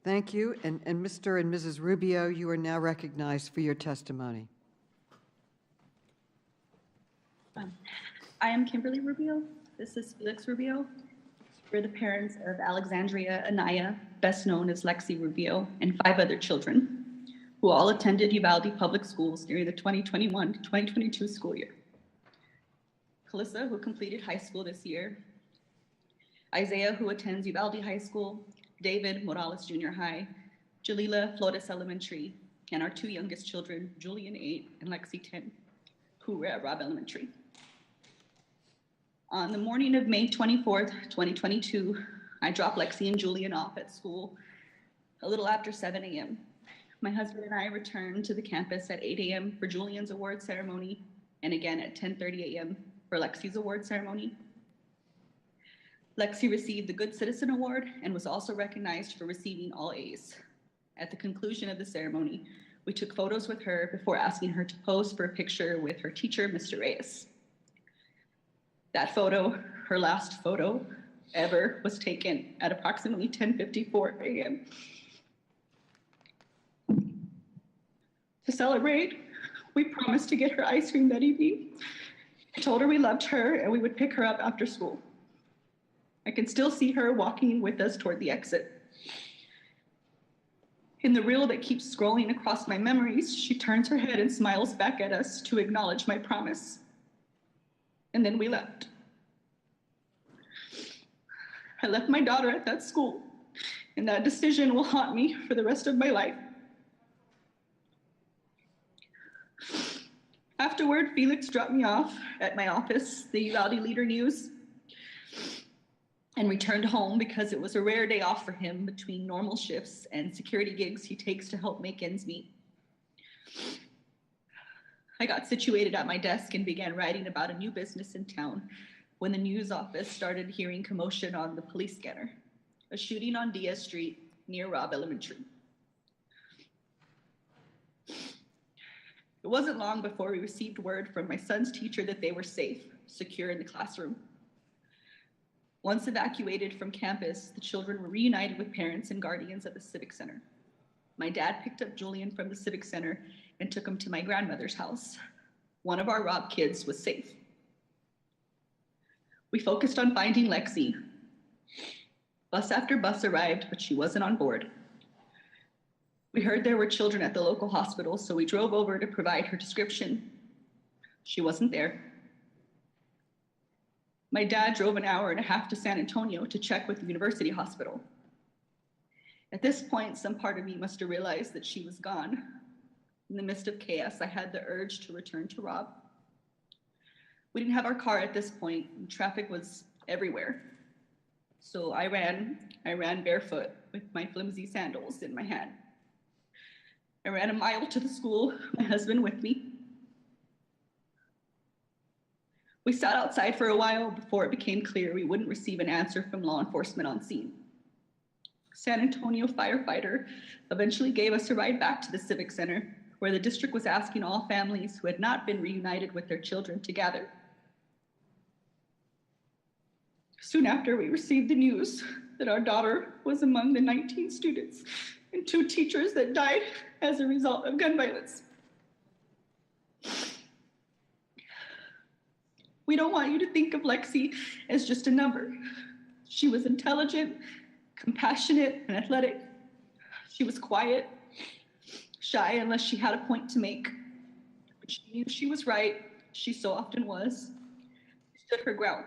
Thank you. And Mr. and Mrs. Rubio, you are now recognized for your testimony. I am Kimberly Rubio. This is Felix Rubio. We're the parents of Alexandria Anaya, best known as Lexi Rubio, and 5 other children who all attended Uvalde Public Schools during the 2021 to 2022 school year. Calissa, who completed high school this year, Isaiah, who attends Uvalde High School, David Morales Junior High, Jalila Flores Elementary, and our 2 youngest children, Julian 8 and Lexi 10, who were at Robb Elementary. On the morning of May 24th, 2022, I dropped Lexi and Julian off at school a little after 7 a.m. My husband and I returned to the campus at 8 a.m. for Julian's award ceremony, and again at 10:30 a.m. for Lexi's award ceremony. Lexi received the Good Citizen Award and was also recognized for receiving all A's. At the conclusion of the ceremony, we took photos with her before asking her to pose for a picture with her teacher, Mr. Reyes. That photo, her last photo ever, was taken at approximately 10:54 a.m. To celebrate, we promised to get her ice cream that evening. I told her we loved her and we would pick her up after school. I can still see her walking with us toward the exit. In the reel that keeps scrolling across my memories, she turns her head and smiles back at us to acknowledge my promise. And then we left. I left my daughter at that school, and that decision will haunt me for the rest of my life. Afterward, Felix dropped me off at my office, the Uvalde Leader News, and returned home because it was a rare day off for him between normal shifts and security gigs he takes to help make ends meet. I got situated at my desk and began writing about a new business in town when the news office started hearing commotion on the police scanner, a shooting on Diaz Street near Robb Elementary. It wasn't long before we received word from my son's teacher that they were safe, secure in the classroom. Once evacuated from campus, the children were reunited with parents and guardians at the Civic Center. My dad picked up Julian from the Civic Center and took him to my grandmother's house. One of our Robb kids was safe. We focused on finding Lexi. Bus after bus arrived, but she wasn't on board. We heard there were children at the local hospital, so we drove over to provide her description. She wasn't there. My dad drove an hour and a half to San Antonio to check with the university hospital. At this point, some part of me must have realized that she was gone. In the midst of chaos, I had the urge to return to Robb. We didn't have our car at this point, and traffic was everywhere. So I ran barefoot with my flimsy sandals in my hand. I ran a mile to the school, my husband with me. We sat outside for a while before it became clear we wouldn't receive an answer from law enforcement on scene. San Antonio firefighter eventually gave us a ride back to the Civic Center, where the district was asking all families who had not been reunited with their children to gather. Soon after, we received the news that our daughter was among the 19 students and 2 teachers that died as a result of gun violence. We don't want you to think of Lexi as just a number. She was intelligent, compassionate, and athletic. She was quiet, shy unless she had a point to make. But she knew she was right. She so often was. She stood her ground.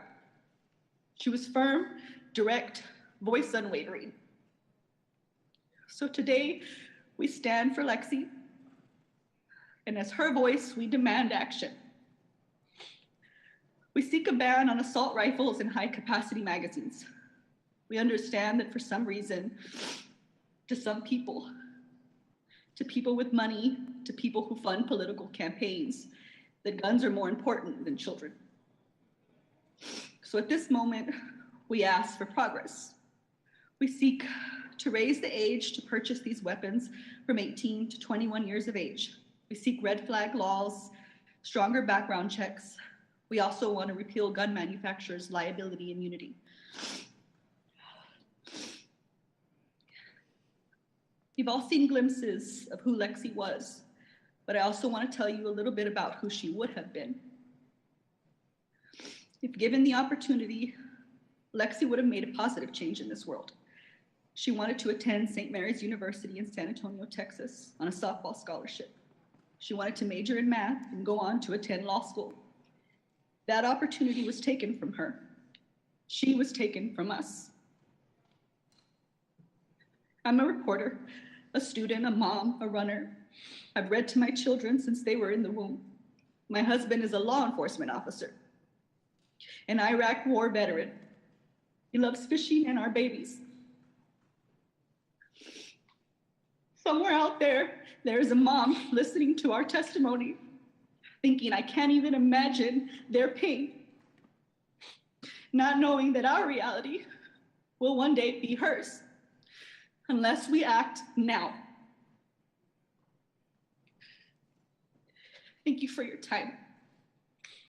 She was firm, direct, voice unwavering. So today, we stand for Lexi, and as her voice, we demand action. We seek a ban on assault rifles and high-capacity magazines. We understand that for some reason, to some people, to people with money, to people who fund political campaigns, that guns are more important than children. So at this moment, we ask for progress. We seek to raise the age to purchase these weapons from 18 to 21 years of age. We seek red flag laws, stronger background checks. We also want to repeal gun manufacturers' liability immunity. You've all seen glimpses of who Lexi was, but I also want to tell you a little bit about who she would have been. If given the opportunity, Lexi would have made a positive change in this world. She wanted to attend St. Mary's University in San Antonio, Texas, on a softball scholarship. She wanted to major in math and go on to attend law school. That opportunity was taken from her. She was taken from us. I'm a reporter, a student, a mom, a runner. I've read to my children since they were in the womb. My husband is a law enforcement officer, an Iraq war veteran. He loves fishing and our babies. Somewhere out there, there's a mom listening to our testimony, thinking, I can't even imagine their pain, not knowing that our reality will one day be hers, unless we act now. Thank you for your time.